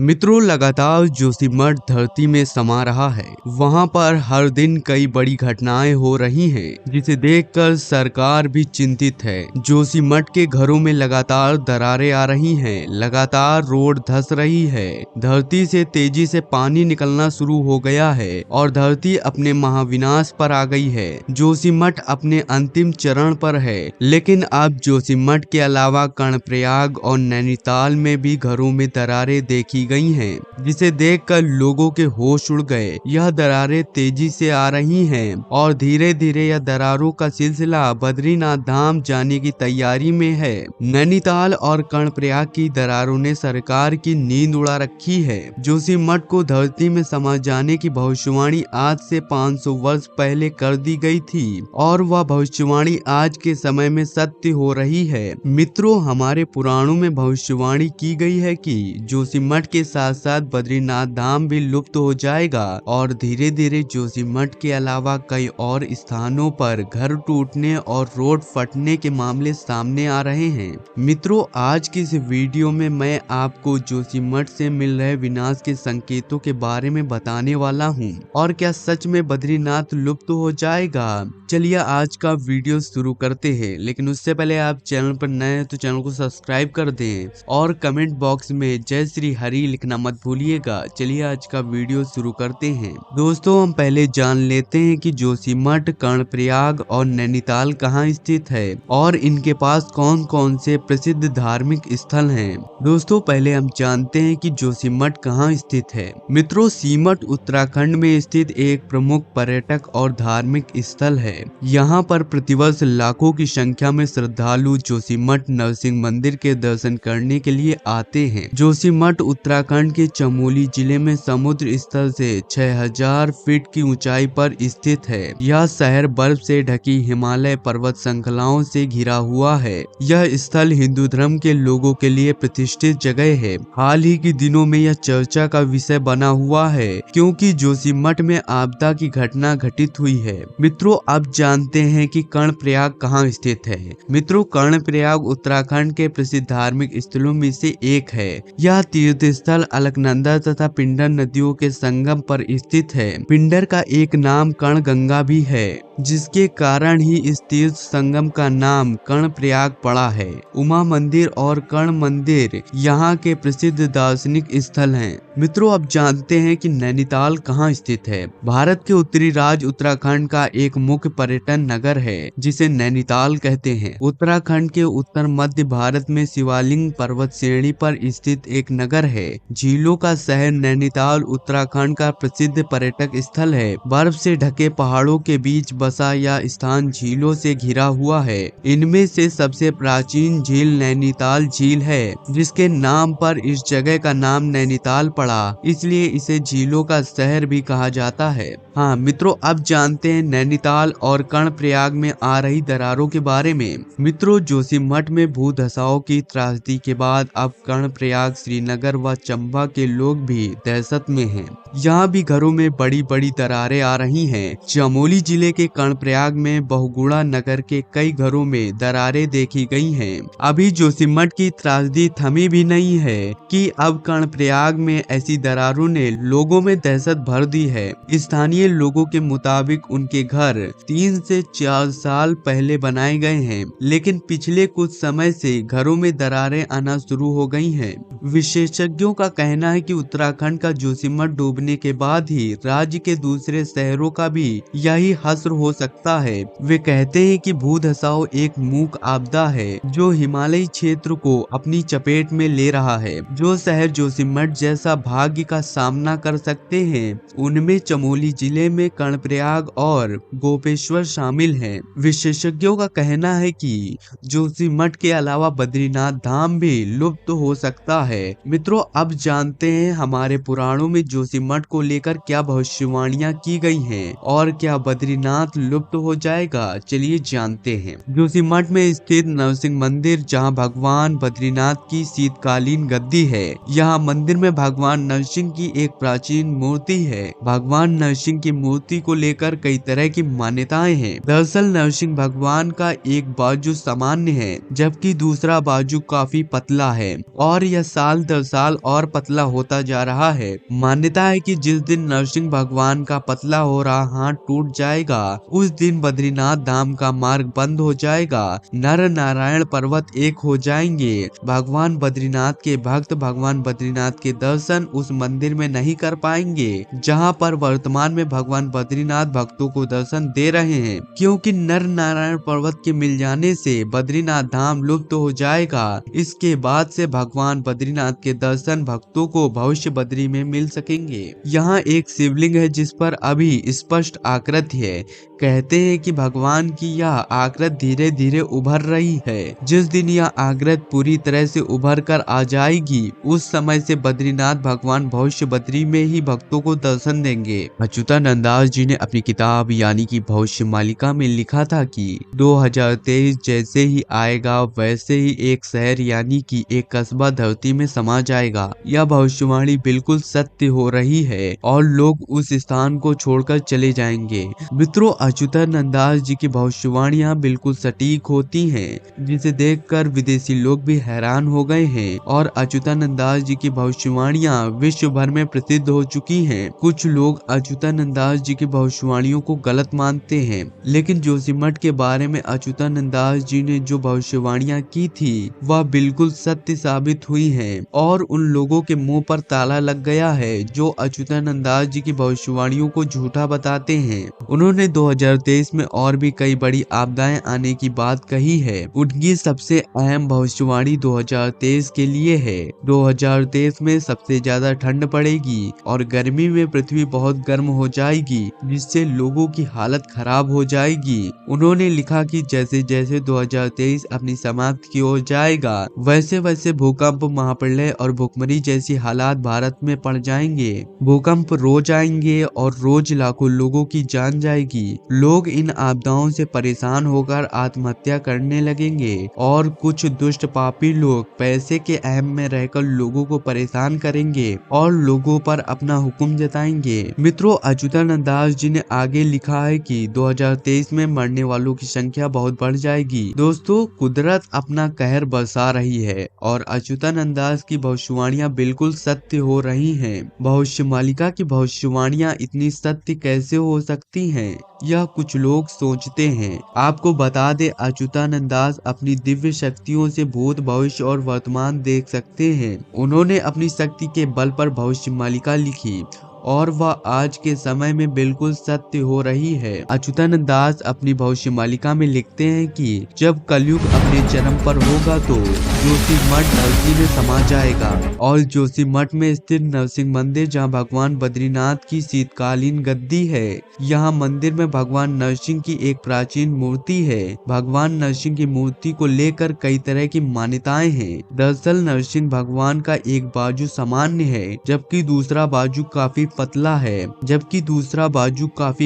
मित्रों, लगातार जोशीमठ धरती में समा रहा है। वहां पर हर दिन कई बड़ी घटनाएं हो रही हैं, जिसे देखकर सरकार भी चिंतित है। जोशीमठ के घरों में लगातार दरारें आ रही हैं, लगातार रोड धंस रही है, धरती से तेजी से पानी निकलना शुरू हो गया है और धरती अपने महाविनाश पर आ गई है। जोशीमठ अपने अंतिम चरण पर है, लेकिन अब जोशीमठ के अलावा कर्णप्रयाग और नैनीताल में भी घरों में दरारें देखी गई हैं, जिसे देखकर लोगों के होश उड़ गए। यह दरारें तेजी से आ रही हैं और धीरे धीरे यह दरारों का सिलसिला बद्रीनाथ धाम जाने की तैयारी में है। नैनीताल और कर्णप्रयाग की दरारों ने सरकार की नींद उड़ा रखी है। जोशीमठ को धरती में समा जाने की भविष्यवाणी आज से 500 वर्ष पहले कर दी गई थी और वह भविष्यवाणी आज के समय में सत्य हो रही है। मित्रों, हमारे पुराणों में भविष्यवाणी की गई है कि जोशीमठ के साथ साथ बद्रीनाथ धाम भी लुप्त हो जाएगा और धीरे धीरे जोशीमठ के अलावा कई और स्थानों पर घर टूटने और रोड फटने के मामले सामने आ रहे हैं। मित्रों, आज की इस वीडियो में मैं आपको जोशीमठ से मिल रहे विनाश के संकेतों के बारे में बताने वाला हूं। और क्या सच में बद्रीनाथ लुप्त हो जाएगा? चलिए आज का वीडियो शुरू करते हैं, लेकिन उससे पहले आप चैनल पर नए हैं तो चैनल को सब्सक्राइब कर दें और कमेंट बॉक्स में जय श्री हरि लिखना मत भूलिएगा। चलिए आज का वीडियो शुरू करते हैं। दोस्तों, हम पहले जान लेते हैं कि जोशीमठ, कर्णप्रयाग और नैनीताल कहाँ स्थित है और इनके पास कौन कौन से प्रसिद्ध धार्मिक स्थल हैं। दोस्तों, पहले हम जानते हैं कि जोशीमठ कहाँ स्थित है। मित्रों, सीमठ उत्तराखंड में स्थित एक प्रमुख पर्यटक और धार्मिक स्थल है। यहाँ पर प्रतिवर्ष लाखों की संख्या में श्रद्धालु जोशीमठ नरसिंह मंदिर के दर्शन करने के लिए आते हैं। जोशीमठ उत्तराखंड के चमोली जिले में समुद्र स्थल से 6000 फीट की ऊंचाई पर स्थित है। यह शहर बर्फ से ढकी हिमालय पर्वत श्रृंखलाओं से घिरा हुआ है। यह स्थल हिंदू धर्म के लोगों के लिए प्रतिष्ठित जगह है। हाल ही के दिनों में यह चर्चा का विषय बना हुआ है, क्योंकि जोशीमठ में आपदा की घटना घटित हुई है। मित्रों, अब जानते हैं कि कर्णप्रयाग कहाँ स्थित है। मित्रों, कर्णप्रयाग उत्तराखंड के प्रसिद्ध धार्मिक स्थलों में से एक है। यह तीर्थ स्थल अलकनंदा तथा पिंडर नदियों के संगम पर स्थित है। पिंडर का एक नाम कर्णगंगा भी है, जिसके कारण ही इस तीर्थ संगम का नाम कर्णप्रयाग पड़ा है। उमा मंदिर और कर्ण मंदिर यहाँ के प्रसिद्ध दार्शनिक स्थल हैं। मित्रों, अब जानते हैं कि नैनीताल कहाँ स्थित है। भारत के उत्तरी राज्य उत्तराखंड का एक मुख्य पर्यटन नगर है, जिसे नैनीताल कहते हैं। उत्तराखंड के उत्तर मध्य भारत में शिवालिक पर्वत श्रेणी पर स्थित एक नगर है। झीलों का शहर नैनीताल उत्तराखंड का प्रसिद्ध पर्यटक स्थल है। बर्फ से ढके पहाड़ों के बीच बसा यह स्थान झीलों से घिरा हुआ है। इनमें से सबसे प्राचीन झील नैनीताल झील है, जिसके नाम पर इस जगह का नाम नैनीताल पड़ा, इसलिए इसे झीलों का शहर भी कहा जाता है। हाँ मित्रों, अब जानते हैं नैनीताल और कर्णप्रयाग में आ रही दरारों के बारे में। मित्रों, जोशीमठ में भूधसाव की त्रासदी के बाद अब कर्णप्रयाग, श्रीनगर व चंबा के लोग भी दहशत में हैं। यहाँ भी घरों में बड़ी बड़ी दरारें आ रही हैं। चमोली जिले के कर्णप्रयाग में बहुगुणा नगर के कई घरों में दरारें देखी गई हैं। अभी जोशीमठ की त्रासदी थमी भी नहीं है कि अब कर्णप्रयाग में ऐसी दरारों ने लोगों में दहशत भर दी है। स्थानीय लोगों के मुताबिक उनके घर 3 से 4 साल पहले बनाए गए हैं, लेकिन पिछले कुछ समय से घरों में दरारें आना शुरू हो गई हैं। विशेषज्ञों का कहना है कि उत्तराखंड का जोशीमठ डूबने के बाद ही राज्य के दूसरे शहरों का भी यही हश्र हो सकता है। वे कहते हैं कि भूधसाव एक मूक आपदा है जो हिमालयी क्षेत्र को अपनी चपेट में ले रहा है। जो शहर जोशीमठ जैसा भाग्य का सामना कर सकते हैं, उनमें चमोली जिले में कर्णप्रयाग और गोपेश्वर शामिल हैं। विशेषज्ञों का कहना है कि जोशीमठ के अलावा बद्रीनाथ धाम भी लुप्त हो सकता है। मित्रों, अब जानते हैं हमारे पुराणों में जोशीमठ को लेकर क्या भविष्यवाणियां की गई हैं और क्या बद्रीनाथ बद्रीनाथ लुप्त हो जाएगा? चलिए जानते हैं। जोशीमठ में स्थित नरसिंह मंदिर, जहां भगवान बद्रीनाथ की शीतकालीन गद्दी है। यहाँ मंदिर में भगवान नरसिंह की एक प्राचीन मूर्ति है। भगवान नरसिंह की मूर्ति को लेकर कई तरह की मान्यताएं हैं। दरअसल नरसिंह भगवान का एक बाजू सामान्य है, जबकि दूसरा बाजू काफी पतला है और यह साल दर साल और पतला होता जा रहा है। मान्यता है कि जिस दिन नरसिंह भगवान का पतला हो रहा हाथ टूट जाएगा, उस दिन बद्रीनाथ धाम का मार्ग बंद हो जाएगा, नर नारायण पर्वत एक हो जाएंगे। भगवान बद्रीनाथ के भक्त भगवान बद्रीनाथ के दर्शन उस मंदिर में नहीं कर पाएंगे, जहां पर वर्तमान में भगवान बद्रीनाथ भक्तों को दर्शन दे रहे हैं। क्योंकि नर नारायण पर्वत के मिल जाने से बद्रीनाथ धाम लुप्त हो जाएगा। इसके बाद से भगवान बद्रीनाथ के दर्शन भक्तों को भविष्य बद्री में मिल सकेंगे। यहाँ एक शिवलिंग है जिस पर अभी स्पष्ट आकृति है। कहते हैं कि भगवान की यह आकृति धीरे धीरे उभर रही है। जिस दिन यह आकृति पूरी तरह से उभर कर आ जाएगी, उस समय से बद्रीनाथ भगवान भविष्य बद्री में ही भक्तों को दर्शन देंगे। अच्युतानंद दास जी ने अपनी किताब यानी कि भविष्य मालिका में लिखा था कि 2023 जैसे ही आएगा वैसे ही एक शहर यानी कि एक कस्बा धरती में समा जाएगा। यह भविष्यवाणी बिल्कुल सत्य हो रही है और लोग उस स्थान को छोड़कर चले जाएंगे। मित्रों, अच्युतानंद दास जी की भविष्यवाणियां बिल्कुल सटीक होती हैं, जिसे देखकर विदेशी लोग भी हैरान हो गए हैं और अच्युतानंद दास जी की भविष्यवाणियां विश्व भर में प्रसिद्ध हो चुकी हैं। कुछ लोग अच्युतानंद दास जी की भविष्यवाणियों को गलत मानते हैं, लेकिन जोशीमठ के बारे में अच्युतानंद दास जी ने जो भविष्यवाणियां की थी वह बिल्कुल सत्य साबित हुई हैं और उन लोगों के मुंह पर ताला लग गया है जो अच्युतानंद दास जी की भविष्यवाणियों को झूठा बताते हैं। उन्होंने 2023 में और भी कई बड़ी आपदाएं आने की बात कही है। उनकी सबसे अहम भविष्यवाणी 2023 के लिए है। 2023 में सबसे ज्यादा ठंड पड़ेगी और गर्मी में पृथ्वी बहुत गर्म हो जाएगी, जिससे लोगों की हालत खराब हो जाएगी। उन्होंने लिखा कि जैसे जैसे 2023 अपनी समाप्ति की ओर जाएगा, वैसे वैसे भूकंप, महाप्रलय और भूखमरी जैसी हालात भारत में पड़ जाएंगे। भूकंप रोज आएंगे और रोज लाखों लोगों की जान जाएगी। लोग इन आपदाओं से परेशान होकर आत्महत्या करने लगेंगे और कुछ दुष्ट पापी लोग पैसे के अहम में रहकर लोगों को परेशान करेंगे और लोगों पर अपना हुक्म जताएंगे। मित्रों, अच्युतानंद दास जी ने आगे लिखा है कि 2023 में मरने वालों की संख्या बहुत बढ़ जाएगी। दोस्तों, कुदरत अपना कहर बरसा रही है और अच्युतानंद दास की भविष्यवाणियां बिल्कुल सत्य हो रही हैं। भविष्य मालिका की भविष्यवाणियां इतनी सत्य कैसे हो सकती हैं, यह कुछ लोग सोचते हैं। आपको बता दे, अच्युतानंद दास अपनी दिव्य शक्तियों से भूत, भविष्य और वर्तमान देख सकते हैं। उन्होंने अपनी शक्ति के बल पर भविष्य मालिका लिखी और वह आज के समय में बिल्कुल सत्य हो रही है। अच्युतानंद दास अपनी भविष्य मालिका में लिखते हैं कि जब कलयुग अपने जन्म पर होगा तो जोशीमठ धरती में समा जाएगा और जोशीमठ में स्थित नरसिंह मंदिर, जहां भगवान बद्रीनाथ की शीतकालीन गद्दी है, यहाँ मंदिर में भगवान नरसिंह की एक प्राचीन मूर्ति है। भगवान नरसिंह की मूर्ति को लेकर कई तरह की मान्यताएं हैं। दरअसल नरसिंह भगवान का एक बाजू सामान्य है, जबकि दूसरा बाजू काफी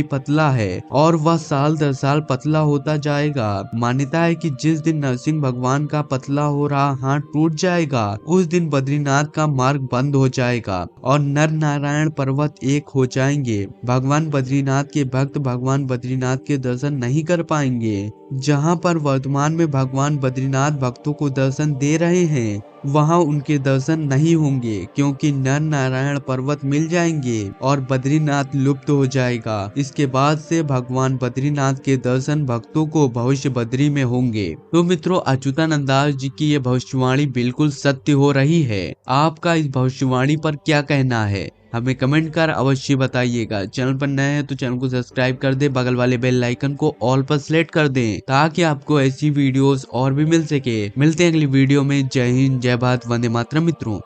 पतला है और वह साल दर साल पतला होता जाएगा। मान्यता है कि जिस दिन नरसिंह भगवान का पतला हो रहा हाथ टूट जाएगा, उस दिन बद्रीनाथ का मार्ग बंद हो जाएगा और नर नारायण पर्वत एक हो जाएंगे। भगवान बद्रीनाथ के भक्त भगवान बद्रीनाथ के दर्शन नहीं कर पाएंगे। जहां पर वर्तमान में भगवान बद्रीनाथ भक्तों को दर्शन दे रहे हैं, वहां उनके दर्शन नहीं होंगे, क्योंकि नर नारायण पर्वत मिल जाएंगे और बद्रीनाथ लुप्त हो जाएगा। इसके बाद से भगवान बद्रीनाथ के दर्शन भक्तों को भविष्य बद्री में होंगे। तो मित्रों, अच्युतानंद दास जी की ये भविष्यवाणी बिल्कुल सत्य हो रही है। आपका इस भविष्यवाणी पर क्या कहना है, हमें कमेंट कर अवश्य बताइएगा। चैनल पर नए हैं तो चैनल को सब्सक्राइब कर दे, बगल वाले बेल आइकन को ऑल पर सेलेक्ट कर दें, ताकि आपको ऐसी वीडियोस और भी मिल सके। मिलते हैं अगली वीडियो में। जय हिंद, जय भारत, वंदे मातरम मित्रों।